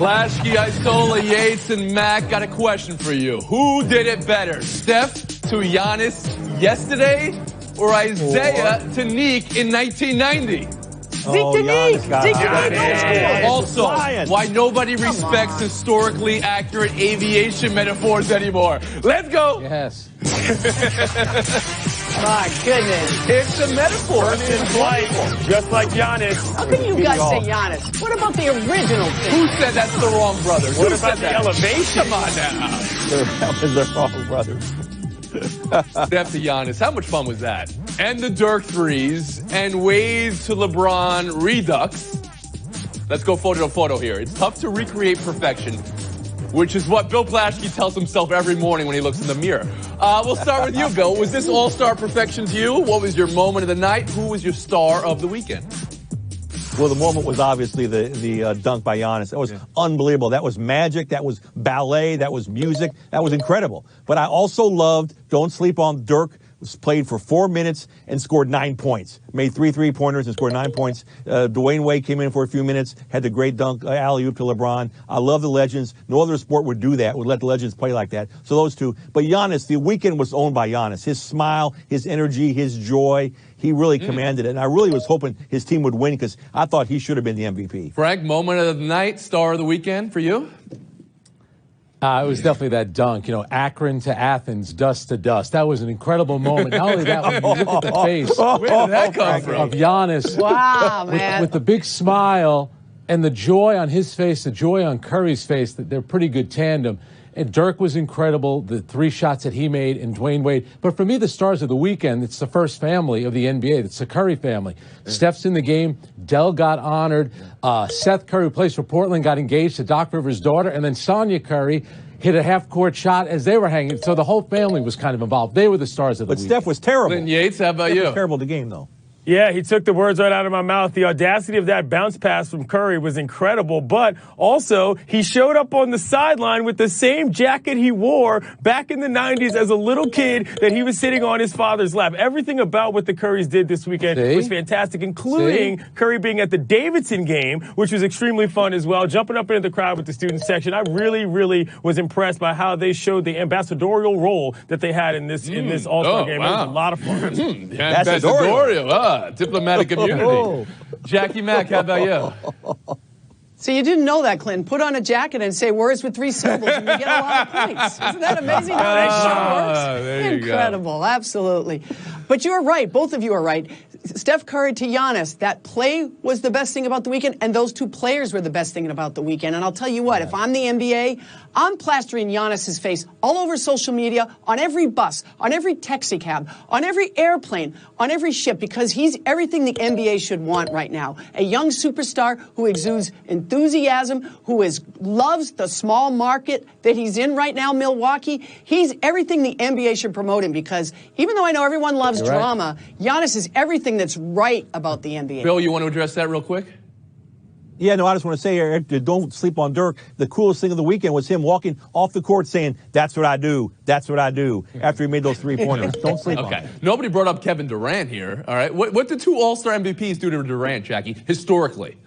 Lashke, Isola, Yates, and Mac got a question for you. Who did it better, Steph to Giannis yesterday or Isaiah to Neek in 1990? Zeke to Neek. Also, why nobody respects historically accurate aviation metaphors anymore. Let's go. Yes. My goodness. It's a metaphor. First in flight, just like Giannis. How can you guys say Giannis? What about the original thing? Who said that's the wrong brother? What about the elevation? Come on now. That was the wrong brother. Steph to Giannis. How much fun was that? And the Dirk threes and Wade to LeBron redux. Let's go photo to photo here. It's tough to recreate perfection, which is what Bill Plaschke tells himself every morning when he looks in the mirror. We'll start with you, Bill. Was this all-star perfection to you? What was your moment of the night? Who was your star of the weekend? Well, the moment was obviously the dunk by Giannis. That was unbelievable. That was magic. That was ballet. That was music. That was incredible. But I also loved, don't sleep on Dirk, was played for 4 minutes and scored 9 points. Made 3 3-pointers and scored 9 points. Dwayne Wade came in for a few minutes, had the great dunk, alley-oop to LeBron. I love the legends. No other sport would do that, would let the legends play like that. So those two. But Giannis, the weekend was owned by Giannis. His smile, his energy, his joy, he really commanded it. And I really was hoping his team would win because I thought he should have been the MVP. Frank, moment of the night, star of the weekend for you? It was definitely that dunk, Akron to Athens, dust to dust. That was an incredible moment. Not only that, when you look at the face Where did that come from? of Giannis Wow, man. with the big smile and the joy on his face, the joy on Curry's face, that they're a pretty good tandem. And Dirk was incredible, the 3 shots that he made, and Dwayne Wade. But for me, the stars of the weekend, it's the first family of the NBA. It's the Curry family. Steph's in the game. Dell got honored. Seth Curry, who plays for Portland, got engaged to Doc Rivers' daughter. And then Sonia Curry hit a half-court shot as they were hanging. So the whole family was kind of involved. They were the stars of the weekend. But Steph was terrible. Lynn Yates, how about Steph you? was terrible the game, though. Yeah, he took the words right out of my mouth. The audacity of that bounce pass from Curry was incredible, but also he showed up on the sideline with the same jacket he wore back in the 90s as a little kid that he was sitting on his father's lap. Everything about what the Currys did this weekend was fantastic, including Curry being at the Davidson game, which was extremely fun as well, jumping up into the crowd with the student section. I really, really was impressed by how they showed the ambassadorial role that they had in this All-Star game. Wow. It was a lot of fun. Ambassadorial. Diplomatic immunity. Jackie Mack, how about you? So you didn't know that, Clinton. Put on a jacket and say words with 3 syllables and you get a lot of points. Isn't that amazing how that show works? There you Incredible, go. Absolutely. But you're right. Both of you are right. Steph Curry to Giannis, that play was the best thing about the weekend, and those 2 players were the best thing about the weekend. And I'll tell you what, if I'm the NBA, I'm plastering Giannis's face all over social media, on every bus, on every taxi cab, on every airplane, on every ship, because he's everything the NBA should want right now. A young superstar who exudes enthusiasm, who loves the small market that he's in right now, Milwaukee. He's everything the NBA should promote him, because even though I know everyone loves drama, Giannis is everything that's right about the NBA. Bill, you want to address that real quick? Yeah, no, I just want to say here, don't sleep on Dirk. The coolest thing of the weekend was him walking off the court saying, "That's what I do. That's what I do," after he made those 3-pointers. Don't sleep on it. Nobody brought up Kevin Durant here, all right? What did 2 All-Star MVPs do to Durant, Jackie, historically?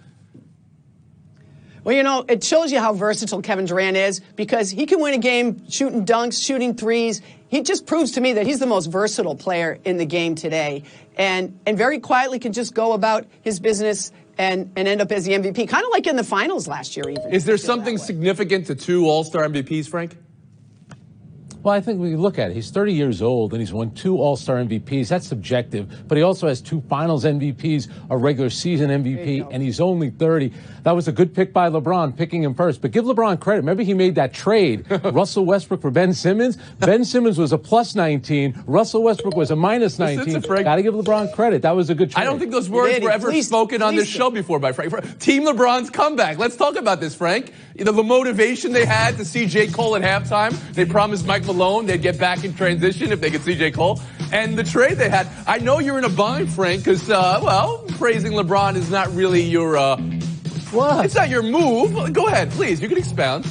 Well, it shows you how versatile Kevin Durant is, because he can win a game shooting dunks, shooting threes. He just proves to me that he's the most versatile player in the game today, and very quietly can just go about his business and end up as the MVP, kind of like in the finals last year even. Is there something significant to 2 All-Star MVPs, Frank? Well, I think when you look at it, he's 30 years old and he's won 2 All-Star MVPs. That's subjective, but he also has 2 Finals MVPs, a regular season MVP, and he's only 30. That was a good pick by LeBron, picking him first. But give LeBron credit. Remember, he made that trade, Russell Westbrook for Ben Simmons. Ben Simmons was a plus 19. Russell Westbrook was a minus 19. Got to give LeBron credit. That was a good trade. I don't think those words were ever spoken on this show before by Frank. Team LeBron's comeback. Let's talk about this, Frank. The motivation they had to see J. Cole at halftime. They promised Mike Malone they'd get back in transition if they could see J. Cole. And the trade they had. I know you're in a bind, Frank, because, praising LeBron is not really your... What? It's not your move. Go ahead, please. You can expound.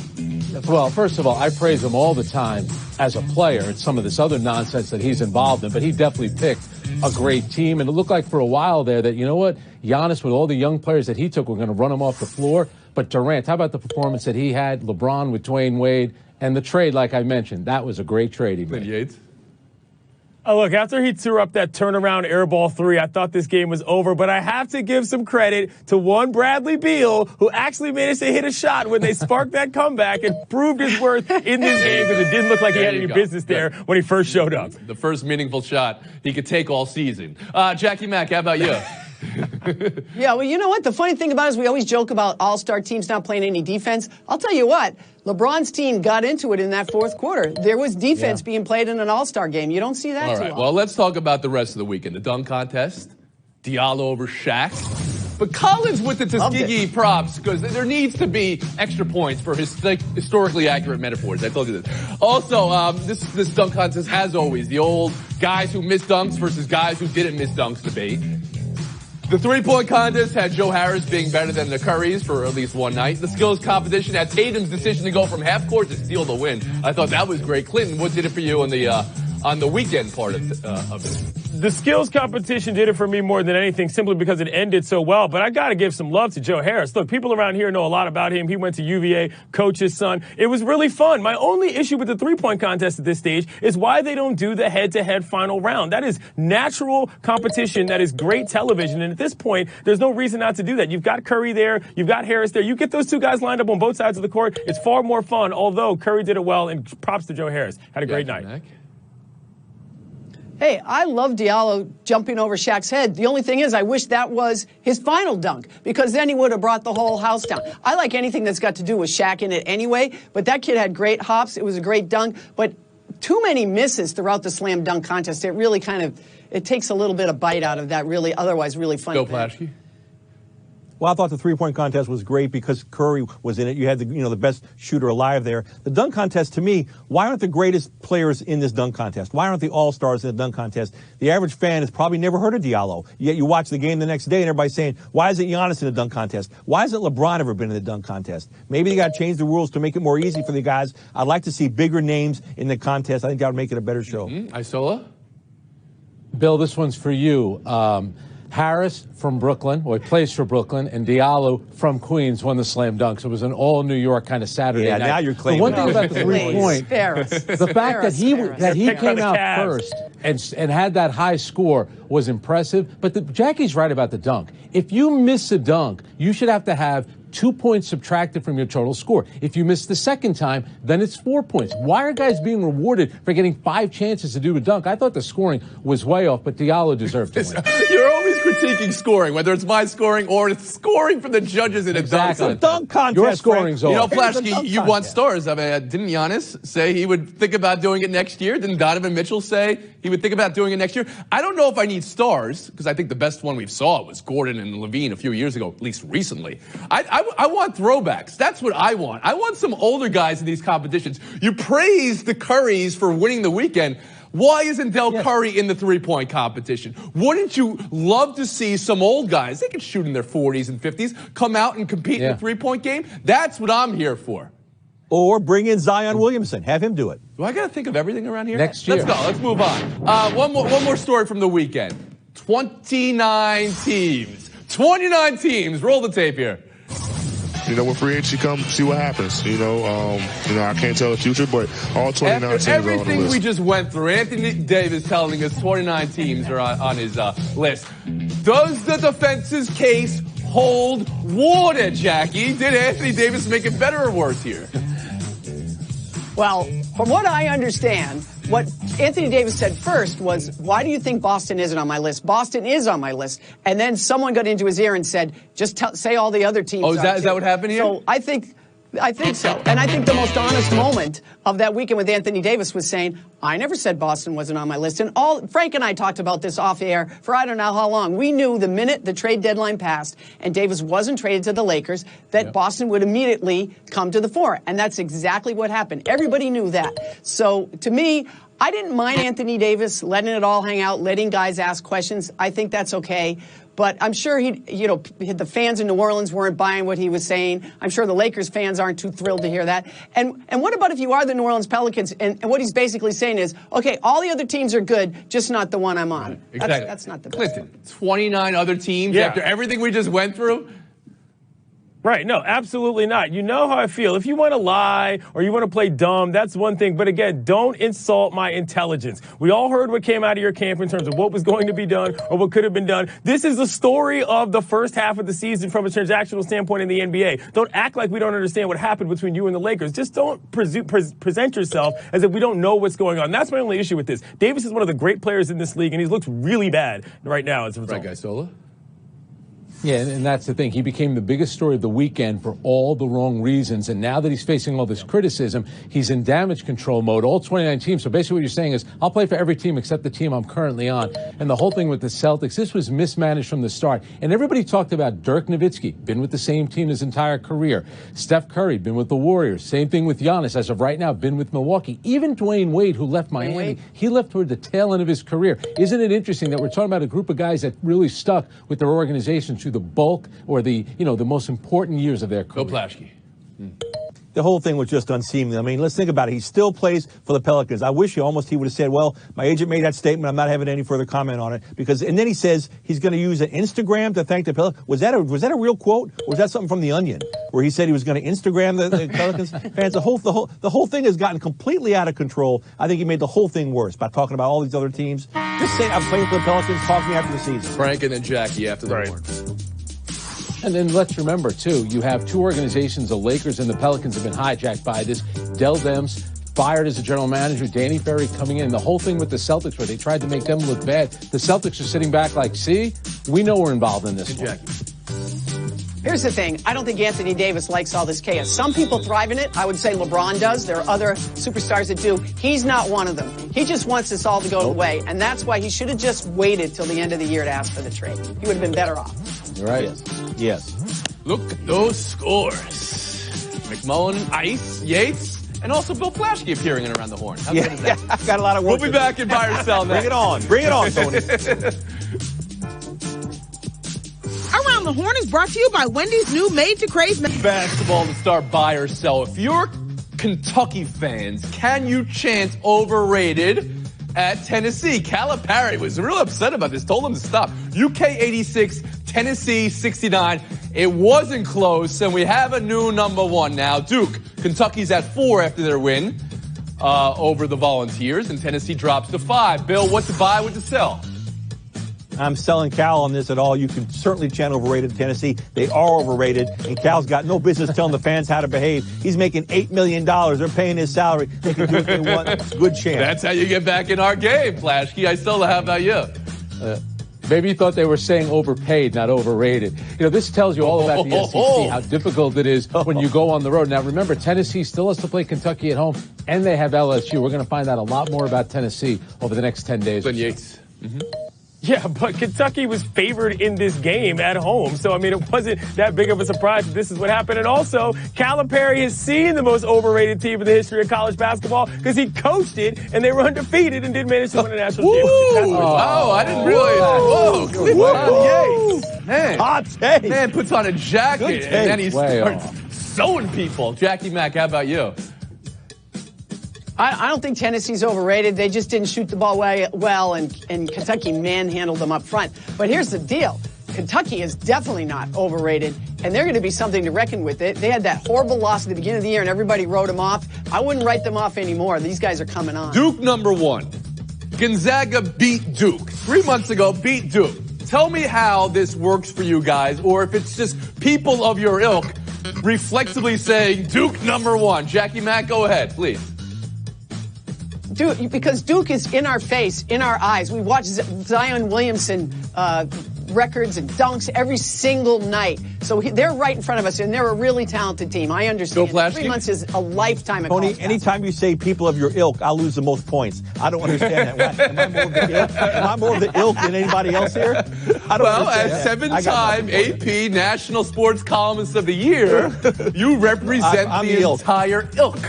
Well, first of all, I praise him all the time as a player. It's some of this other nonsense that he's involved in, but he definitely picked a great team. And it looked like for a while there that, you know what, Giannis, with all the young players that he took, were going to run him off the floor. But Durant, how about the performance that he had, LeBron with Dwayne Wade, and the trade, like I mentioned, that was a great trade he made. Yates? Oh, look, after he threw up that turnaround airball three, I thought this game was over. But I have to give some credit to one Bradley Beal, who actually managed to hit a shot when they sparked that comeback and proved his worth in this game, because it didn't look like he had any business there when he first showed up. The first meaningful shot he could take all season. Jackie Mack, how about you? Yeah, well, you know what? The funny thing about it is we always joke about all-star teams not playing any defense. I'll tell you what, LeBron's team got into it in that fourth quarter. There was defense being played in an all-star game. You don't see that all too right, often. well, let's talk about the rest of the weekend. The dunk contest, Diallo over Shaq. But Collins with the Tuskegee props, because there needs to be extra points for his historically accurate metaphors. I told you this. Also, this dunk contest, as always, the old guys who missed dunks versus guys who didn't miss dunks debate. The three-point contest had Joe Harris being better than the Currys for at least one night. The skills competition had Tatum's decision to go from half court to steal the win. I thought that was great. Clinton, what did it for you on the weekend part of it? The skills competition did it for me more than anything, simply because it ended so well. But I got to give some love to Joe Harris. Look, people around here know a lot about him. He went to UVA, coach his son. It was really fun. My only issue with the three-point contest at this stage is why they don't do the head-to-head final round. That is natural competition. That is great television. And at this point, there's no reason not to do that. You've got Curry there. You've got Harris there. You get those two guys lined up on both sides of the court. It's far more fun, although Curry did it well, and props to Joe Harris. Had a great night. Hey, I love Diallo jumping over Shaq's head. The only thing is I wish that was his final dunk, because then he would have brought the whole house down. I like anything that's got to do with Shaq in it anyway, but that kid had great hops. It was a great dunk, but too many misses throughout the slam dunk contest. It really it takes a little bit of bite out of that otherwise really fun Bill thing. Plaschke? Well, I thought the three-point contest was great because Curry was in it. You had the best shooter alive there. The dunk contest, to me, why aren't the greatest players in this dunk contest? Why aren't the all-stars in the dunk contest? The average fan has probably never heard of Diallo. Yet you watch the game the next day and everybody's saying, why isn't Giannis in the dunk contest? Why hasn't LeBron ever been in the dunk contest? Maybe they got to change the rules to make it more easy for the guys. I'd like to see bigger names in the contest. I think that would make it a better show. Isola? Bill, this one's for you. Harris from Brooklyn, or he plays for Brooklyn, and Diallo from Queens won the slam dunks. It was an all-New York kind of Saturday night. Yeah, now you're claiming. The one thing about the three-point, the fact that he came out first and had that high score was impressive. But Jackie's right about the dunk. If you miss a dunk, you should have to have 2 points subtracted from your total score. If you miss the second time, then it's 4 points. Why are guys being rewarded for getting 5 chances to do a dunk? I thought the scoring was way off, but Diallo deserved to win. You're always critiquing scoring, whether it's my scoring or it's scoring from the judges in a dunk contest. Dunk contest. Your scoring's off. You know, Plaschke, you want stars. I mean, didn't Giannis say he would think about doing it next year? Didn't Donovan Mitchell say he would think about doing it next year? I don't know if I need stars, because I think the best one we saw was Gordon and Levine a few years ago, at least recently. I want throwbacks. That's what I want. I want some older guys in these competitions. You praise the Currys for winning the weekend. Why isn't Del Curry in the three-point competition? Wouldn't you love to see some old guys, they can shoot in their 40s and 50s, come out and compete in the three-point game? That's what I'm here for. Or bring in Zion Williamson. Have him do it. Do I got to think of everything around here? Next year. Let's go. Let's move on. One more story from the weekend. 29 teams. 29 teams. Roll the tape here. You know, when free agency comes, see what happens. I can't tell the future, but all 29 teams are on the list. Everything we just went through, Anthony Davis telling us 29 teams are on his list. Does the defense's case hold water, Jackie? Did Anthony Davis make it better or worse here? Well, from what I understand, what Anthony Davis said first was, why do you think Boston isn't on my list? Boston is on my list. And then someone got into his ear and said, just say all the other teams. Oh, is that what happened here? So I think so. And I think the most honest moment of that weekend with Anthony Davis was saying, I never said Boston wasn't on my list. And Frank and I talked about this off air for I don't know how long. We knew the minute the trade deadline passed and Davis wasn't traded to the Lakers that Boston would immediately come to the fore. And that's exactly what happened. Everybody knew that. So to me, I didn't mind Anthony Davis letting it all hang out, letting guys ask questions. I think that's okay. But I'm sure the fans in New Orleans weren't buying what he was saying. I'm sure the Lakers fans aren't too thrilled to hear that. And what about if you are the New Orleans Pelicans and what he's basically saying is, okay, all the other teams are good, just not the one I'm on. Right, exactly. That's not the best. Clinton, 29 other teams after everything we just went through? Right. No, absolutely not. You know how I feel. If you want to lie or you want to play dumb, that's one thing. But again, don't insult my intelligence. We all heard what came out of your camp in terms of what was going to be done or what could have been done. This is the story of the first half of the season from a transactional standpoint in the NBA. Don't act like we don't understand what happened between you and the Lakers. Just don't present yourself as if we don't know what's going on. That's my only issue with this. Davis is one of the great players in this league, and he looks really bad right now as a result. Right, guy Sola? Yeah, and that's the thing. He became the biggest story of the weekend for all the wrong reasons. And now that he's facing all this criticism, he's in damage control mode, all 29 teams. So basically what you're saying is, I'll play for every team except the team I'm currently on. And the whole thing with the Celtics, this was mismanaged from the start. And everybody talked about Dirk Nowitzki, been with the same team his entire career. Steph Curry, been with the Warriors. Same thing with Giannis, as of right now, been with Milwaukee. Even Dwayne Wade, who left Miami, he left toward the tail end of his career. Isn't it interesting that we're talking about a group of guys that really stuck with their organization through the bulk or the most important years of their career? Bill Plaschke. The whole thing was just unseemly. I mean, let's think about it. He still plays for the Pelicans. I wish he would have said, well, my agent made that statement. I'm not having any further comment on it. And then he says he's going to use an Instagram to thank the Pelicans. Was that a real quote? Or was that something from The Onion where he said he was going to Instagram the Pelicans fans? The whole thing has gotten completely out of control. I think he made the whole thing worse by talking about all these other teams. Just saying I'm playing for the Pelicans, talk to me after the season. Frank and then Jackie after the horn. And then let's remember, too, you have two organizations, the Lakers and the Pelicans, have been hijacked by this. Dell Demps fired as a general manager, Danny Ferry coming in. The whole thing with the Celtics where they tried to make them look bad. The Celtics are sitting back like, see, we know we're involved in this. Here's the thing. I don't think Anthony Davis likes all this chaos. Some people thrive in it. I would say LeBron does. There are other superstars that do. He's not one of them. He just wants this all to go away. And that's why he should have just waited till the end of the year to ask for the trade. He would have been better off. You're right. Yes. Look at those scores. McMullen, Ice, Yates, and also Bill Plaschke appearing in Around the Horn. How good is that? I've got a lot of work. We'll be back in Buy or Sell next. Bring it on. Bring it on, Tony. Around the Horn is brought to you by Wendy's new Made to Crave basketball to start Buy or Sell. If you're Kentucky fans, can you chant overrated at Tennessee? Calipari was real upset about this, told him to stop. UK 86, Tennessee 69. It wasn't close, and we have a new number one now. Duke. Kentucky's at 4 after their win over the Volunteers, and Tennessee drops to 5. Bill, what to buy, what to sell? I'm selling Cal on this at all. You can certainly chant overrated Tennessee. They are overrated, and Cal's got no business telling the fans how to behave. He's making $8 million. They're paying his salary. They can do what they want. It's a good chant. That's how you get back in our game, Plaschke. I still how about you? Maybe you thought they were saying overpaid, not overrated. You know, this tells you all about the SEC, how difficult it is when you go on the road. Now, remember, Tennessee still has to play Kentucky at home, and they have LSU. We're going to find out a lot more about Tennessee over the next 10 days. Ben Yates. Yeah, but Kentucky was favored in this game at home. So, I mean, it wasn't that big of a surprise that this is what happened. And also, Calipari has seen the most overrated team in the history of college basketball because he coached it, and they were undefeated and didn't manage to win a national championship. Oh, I didn't realize. Whoa, Cliff Yates. Man, hot take. Man puts on a jacket, and then he starts sewing people. Jackie Mack, how about you? I don't think Tennessee's overrated. They just didn't shoot the ball well, and Kentucky manhandled them up front. But here's the deal. Kentucky is definitely not overrated, and they're going to be something to reckon with. They had that horrible loss at the beginning of the year, and everybody wrote them off. I wouldn't write them off anymore. These guys are coming on. Duke number 1. Gonzaga beat Duke. 3 months ago, beat Duke. Tell me how this works for you guys, or if it's just people of your ilk reflexively saying Duke number 1. Jackie Mack, go ahead, please. Duke, because Duke is in our face, in our eyes. We watch Zion Williamson records and dunks every single night. So they're right in front of us, and they're a really talented team. I understand. 3 months is a lifetime of Tony, anytime you say people of your ilk, I'll lose the most points. I don't understand that. Am I more of the ilk than anybody else here? I don't understand as 7-time AP National Sports Columnist of the Year, you represent the entire ilk.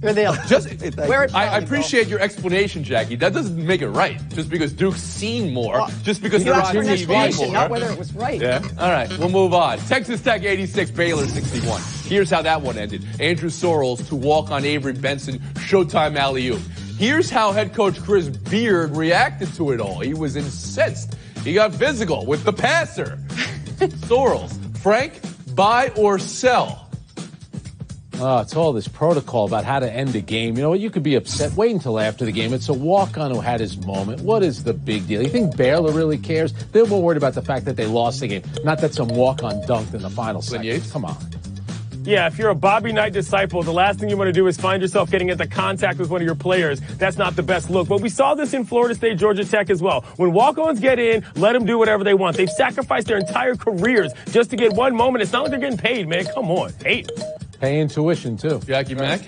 You're the ilk. I appreciate your explanation, Jackie. That doesn't make it right. Just because Duke's seen more, just because they're on TV more. Not whether it was right. Yeah. All right, we'll move on. Texas Tech 86, Baylor 61. Here's how that one ended. Andrew Sorrells to walk on Avery Benson, Showtime alley-oop. Here's how head coach Chris Beard reacted to it all. He was incensed. He got physical with the passer. Sorrells. Frank, buy or sell? Oh, it's all this protocol about how to end a game. You know what? You could be upset. Wait until after the game. It's a walk-on who had his moment. What is the big deal? You think Baylor really cares? They're more worried about the fact that they lost the game, not that some walk-on dunked in the final seconds. Come on. Yeah, if you're a Bobby Knight disciple, the last thing you want to do is find yourself getting into contact with one of your players. That's not the best look. But we saw this in Florida State, Georgia Tech as well. When walk-ons get in, let them do whatever they want. They've sacrificed their entire careers just to get one moment. It's not like they're getting paid, man. Come on. Hate. Paying tuition, too. Jackie Mack?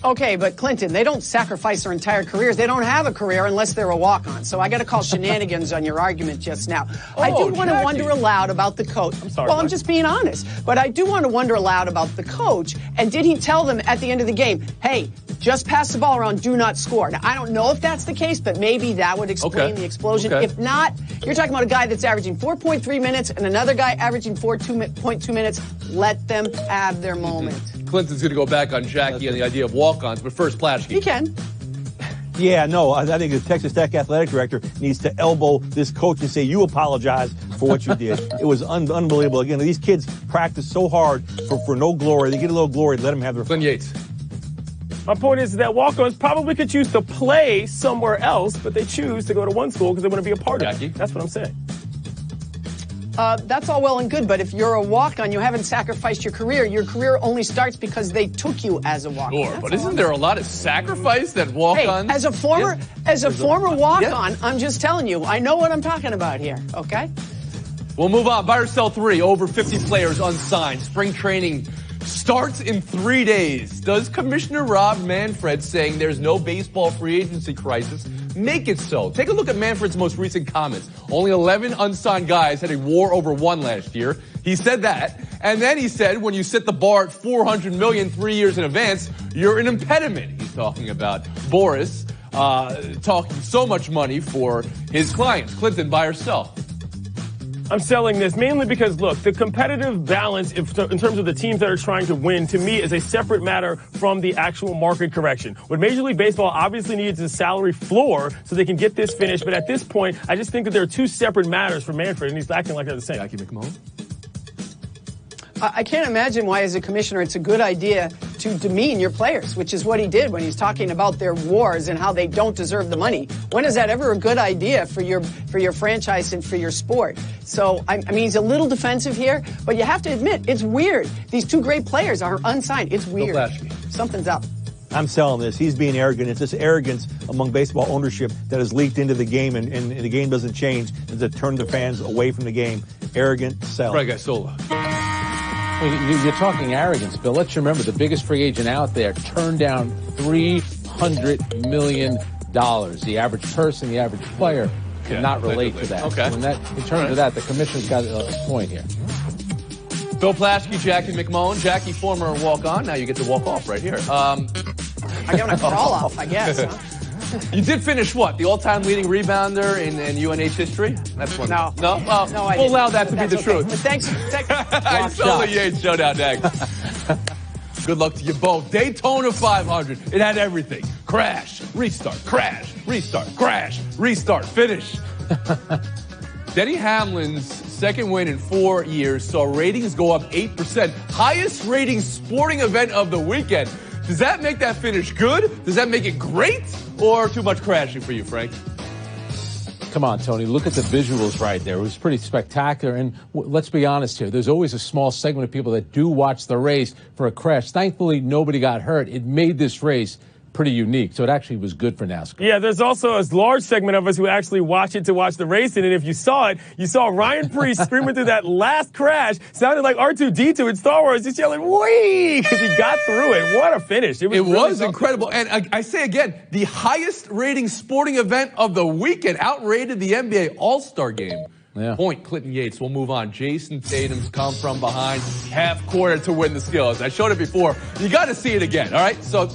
Okay, but Clinton, they don't sacrifice their entire careers. They don't have a career unless they're a walk-on. So I got to call shenanigans on your argument just now. I do want to wonder aloud about the coach. I'm sorry. Well, I'm just being honest. But I do want to wonder aloud about the coach. And did he tell them at the end of the game, hey, just pass the ball around, do not score? Now, I don't know if that's the case, but maybe that would explain the explosion. If not, you're talking about a guy that's averaging 4.3 minutes and another guy averaging 4.2 minutes. Let them have their moment. Clinton's going to go back on Jackie on the idea of walk-ons, but first, Plaschke. He can. Yeah, no, I think the Texas Tech athletic director needs to elbow this coach and say, you apologize for what you did. It was unbelievable. Again, these kids practice so hard for no glory. They get a little glory. Let them have their fun. Clinton Yates. My point is that walk-ons probably could choose to play somewhere else, but they choose to go to one school because they want to be a part of it. That's what I'm saying. That's all well and good, but if you're a walk-on, you haven't sacrificed your career. Your career only starts because they took you as a walk-on. Sure, but isn't there a lot of sacrifice that walk-ons? Hey, as a former walk-on, I'm just telling you, I know what I'm talking about here, okay? We'll move on. Buy or sell 3. Over 50 players unsigned. Spring training starts in 3 days. Does Commissioner Rob Manfred saying there's no baseball free agency crisis make it so? Take a look at Manfred's most recent comments. Only 11 unsigned guys had a WAR over 1 last year. He said that. And then he said when you set the bar at $400 million 3 years in advance, you're an impediment. He's talking about Boris talking so much money for his clients. Clinton, buy or sell? I'm selling this mainly because, look, the competitive balance in terms of the teams that are trying to win, to me, is a separate matter from the actual market correction. What Major League Baseball obviously needs is a salary floor so they can get this finished. But at this point, I just think that there are two separate matters for Manfred, and he's acting like they're the same. Jackie McMullen? I can't imagine why, as a commissioner, it's a good idea to demean your players, which is what he did when he's talking about their wars and how they don't deserve the money. When is that ever a good idea for your franchise and for your sport? So, I mean, he's a little defensive here, but you have to admit, it's weird. These two great players are unsigned. It's weird. Something's up. I'm selling this. He's being arrogant. It's this arrogance among baseball ownership that has leaked into the game, and the game doesn't change. It's to turn the fans away from the game. Arrogant, sell. Greg Isola. Well, you're talking arrogance, Bill. Let's remember the biggest free agent out there turned down $300 million. The average person, the average player cannot relate to that. Okay. So in terms of that, the commissioner's got a point here. Bill Plaschke, Jackie McMullen. Jackie, former walk-on. Now you get to walk off right here. I get a crawl off, I guess. Huh? You did finish what? The all-time leading rebounder in UNH history? That's one. No. No? Well, no, I we'll didn't. allow that to be the okay. truth. But thanks. Isola Yates showdown next. Good luck to you both. Daytona 500. It had everything. Crash, restart, crash, restart, crash, restart, finish. Denny Hamlin's second win in 4 years saw ratings go up 8%. Highest rating sporting event of the weekend. Does that make that finish good? Does that make it great? Or too much crashing for you, Frank? Come on, Tony. Look at the visuals right there. It was pretty spectacular. And let's be honest here. There's always a small segment of people that do watch the race for a crash. Thankfully, nobody got hurt. It made this race pretty unique. So it actually was good for NASCAR. Yeah, there's also a large segment of us who actually watch it to watch the racing. And if you saw it, you saw Ryan Preece screaming through that last crash. Sounded like R2-D2 in Star Wars. Just yelling, whee! Because he got through it. What a finish. It was incredible. And I say again, the highest rating sporting event of the weekend outrated the NBA All-Star game. Yeah. Point, Clinton Yates. We'll move on. Jason Tatum's come from behind half quarter to win the skills. I showed it before. You got to see it again, all right? So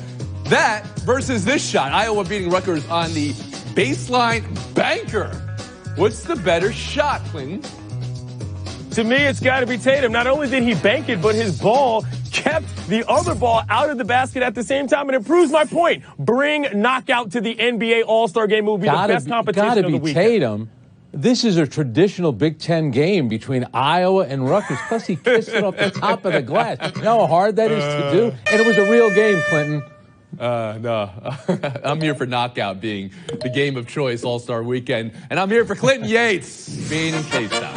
that versus this shot. Iowa beating Rutgers on the baseline banker. What's the better shot, Clinton? To me, it's got to be Tatum. Not only did he bank it, but his ball kept the other ball out of the basket at the same time. And it proves my point. Bring knockout to the NBA All-Star game. It will be the best competition of the weekend. Tatum. This is a traditional Big Ten game between Iowa and Rutgers. Plus, he kissed it off the top of the glass. You know how hard that is to do? And it was a real game, Clinton. No. I'm here for Knockout being the game of choice All-Star Weekend. And I'm here for Clinton Yates being in K-Town.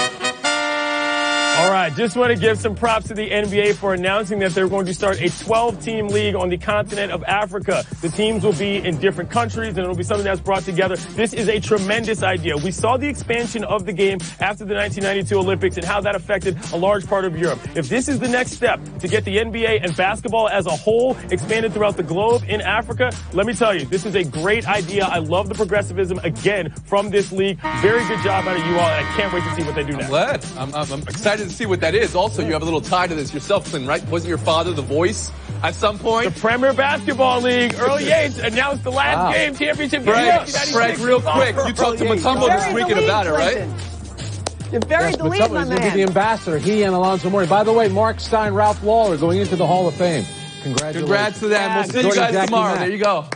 All right, just want to give some props to the NBA for announcing that they're going to start a 12-team league on the continent of Africa. The teams will be in different countries, and it'll be something that's brought together. This is a tremendous idea. We saw the expansion of the game after the 1992 Olympics and how that affected a large part of Europe. If this is the next step to get the NBA and basketball as a whole expanded throughout the globe in Africa, let me tell you, this is a great idea. I love the progressivism, again, from this league. Very good job out of you all, and I can't wait to see what they do next. I'm glad. I'm excited to see what that is. Also, you have a little tie to this yourself, Clinton, right? Wasn't your father the voice at some point? The Premier Basketball League, Earl Yates, announced the last game, championship game. Frank, real quick, you talked to Mutombo this weekend about it, right? You're buried the lead, my man. He's going to be the ambassador, he and Alonzo Mourning. By the way, Mark Stein, Ralph Lawler going into the Hall of Fame. Congratulations. Congrats to them. We'll see you guys tomorrow. There you go.